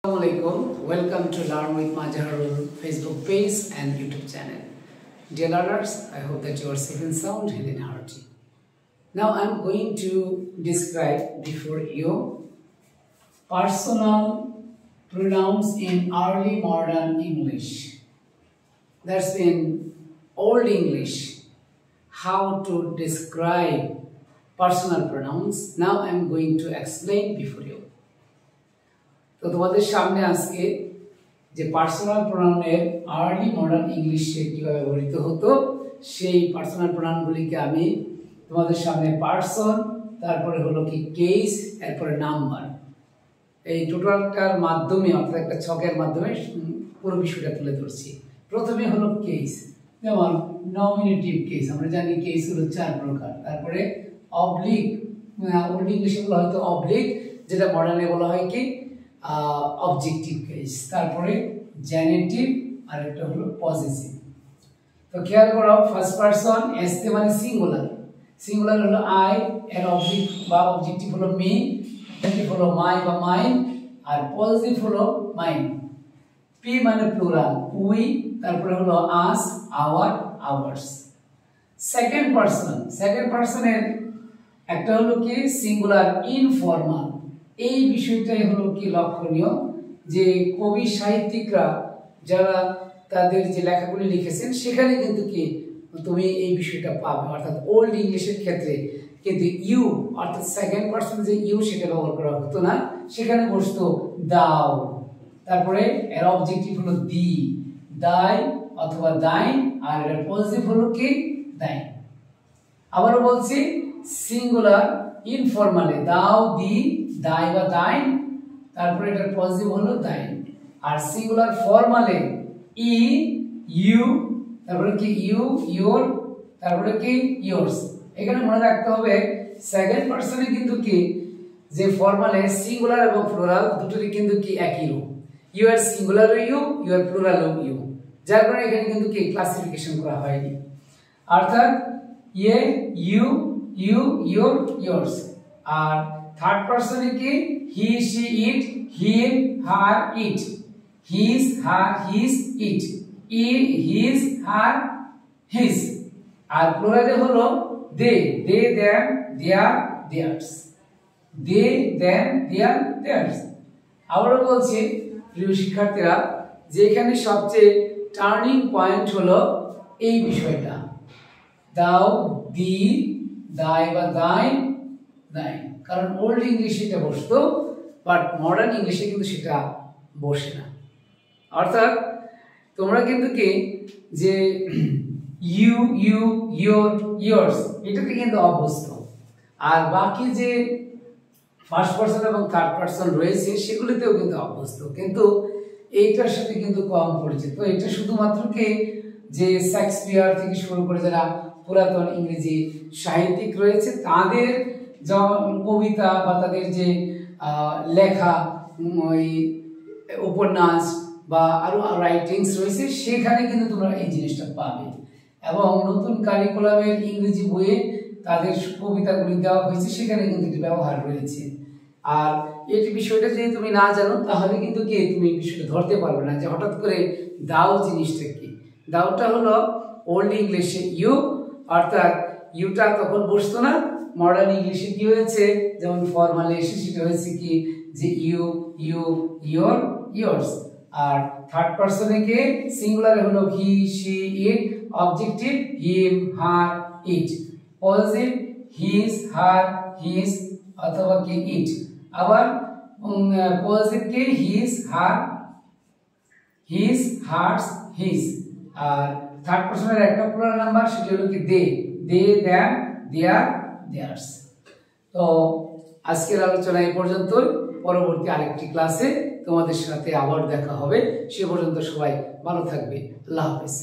Assalamualaikum. Welcome to Learn with Majaharul Facebook page and YouTube channel. Dear learners, I hope that you are safe and sound, healthy and hearty. Now I am going to describe before you personal pronouns in early modern English. That's in Old English. How to describe personal pronouns. Now I am going to explain before you. তো তোমাদের সামনে আজকে যে personal প্রোনাউনের early modern ইংলিশে কিভাবে ব্যবহৃত হতো সেই পার্সোনাল প্রোনাউনগুলিকে আমি তোমাদের সামনে পারসন, তারপরে হলো কি কেস, এরপরে নাম্বার, এই টোটালটার মাধ্যমে অর্থাৎ একটা ছকের মাধ্যমে পুরো বিষয়টা তুলে ধরছি। প্রথমে হলো কেস, যেমন নমিনেটিভ কেস, আমরা জানি কেস হলো 4 প্রকার। তারপরে অবলিক, ওল্ড ইংলিশে বলা হয়তো অবলিক, যেটা মডার্নে বলা হয় কি অবজেক্টিভ কেস। তারপরে জেনেটিভ, আর একটা হলো পজেসিভ। তো খেয়াল করো, ফার্স্ট পারসন এসতে মানে সিঙ্গুলার, সিঙ্গুলার হলো আই, এর অবজেক্ট বা অবজেক্টিভ হলো মি, জেনেটিভ হলো মাই বা মাইন, আর পজেসিভ হলো মাইন। পি মানে প্লুরাল, উই, তারপরে হলো us, our, ours. Second person, second পারসনের একটা হলো কি সিঙ্গুলার ইনফর্মাল। এই বিষয়টাই হলো কি লক্ষণীয় যে কবি সাহিত্যিকরা যারা তাদের যে লেখাগুলি লিখেছেন সেখানে কিন্তু কি তুমি এই বিষয়টা পাবে, অর্থাৎ ওল্ড ইংলিশের ক্ষেত্রে কিন্তু ইউ অর্থাৎ সেকেন্ড পারসন যে ইউ সেটা ব্যবহার করা হতো না, সেখানে বসতো দাও, তারপরে এর অবজেক্টিভ হলো দি, দাই অথবা দাইন, আর এর পজিটিভ হলো কি দাইন। আবারও বলছি, সিঙ্গুলার ইনফর্মালে দাও, দি, দাই বা দাইন, তারপরে এটার পজিটিভ হলো দাইন। আর সিঙ্গুলার ফর্মালে ই, ইউ, তারপরে কি ইউ, ইওর, তারপরে কি ইয়োর্স। এখানে মনে রাখতে হবে সেকেন্ড পারসনে কিন্তু কি যে ফর্মালে সিঙ্গুলার এবং প্লুরাল দুটোরই কিন্তু কি একই রূপ। ইউ এর সিঙ্গুলার ইউ, ইউ এর প্লুরাল ইউ, যার কারণে এখানে কিন্তু কি ক্লাসিফিকেশন করা হয়নি। অর্থাৎ ye, you, you, your, yours. আর থার্ড পারসনে কি he, she, it, him, her, it, his, her, his, it, his, her, his. আর প্লুরালে হলো they, they, them, their, theirs, they, them, their, theirs. আবারও বলছি প্রিয় শিক্ষার্থীরা যে এখানে সবচেয়ে টার্নিং পয়েন্ট হলো এই বিষয়টা, দাও, দি, দাই বা দাইন, দাইন। কারণ ওল্ড ইংলিশে এটা বসতো, বাট মডার্ন ইংলিশে কিন্তু সেটা বসে না। অর্থাৎ তোমরা কিন্তু কি যে ইউ, ইউ, ইয়োর, ইয়োর্স এটাতে কিন্তু অভ্যস্ত, আর বাকি যে ফার্স্ট পারসন এবং থার্ড পারসন রয়েছে সেগুলিতেও কিন্তু অভ্যস্ত, কিন্তু এইটার সাথে কিন্তু কম পরিচিত। এটা শুধুমাত্র কি যে শেক্সপিয়ার থেকে শুরু করে যারা পুরাতন ইংরেজি সাহিত্যিক রয়েছে তাদের কবিতা বা তাদের যে লেখা ওই উপন্যাস বা আরো রাইটিংস রয়েছে সেখানে কিন্তু তোমরা এই জিনিসটা পাবে। এবং নতুন কারিকুলামের ইংরেজি বইয়ে তাদের কবিতাগুলি দেওয়া হয়েছে, সেখানে কিন্তু এটি ব্যবহার রয়েছে। আর এই বিষয়টা যদি তুমি না জানো তাহলে কিন্তু কি তুমি বিষয়টা ধরতে পারবে না যে হঠাৎ করে দাও জিনিসটা কি। দাওটা হলো ওল্ড ইংলিশে ইউ, অর্থাৎ ইউটা তখন বসতো না। মডার্ন ইংলিশে কি হয়েছে, যেমন ফর্মালে এসে সেটা হয়েছে কি যে ইউ, ইউ, ইয়োর, ইয়োর্স। আর থার্ড পারসনে কে সিঙ্গুলারে হলো he, she, it, objective him, her, it, positive his, her, his অথবা কি ইট। আবার পজিটিভ কে his, her, his, hers, his. আর থার্ড পারসনের একটা প্লুরাল নাম্বার সেটা হলো কি দে, দে, দেম, দেয়ার, দেয়ার্স। তো আজকের আলোচনা এই পর্যন্তই। পরবর্তী আরেকটি ক্লাসে তোমাদের সাথে আবার দেখা হবে। সে পর্যন্ত সবাই ভালো থাকবে। আল্লাহ হাফেজ।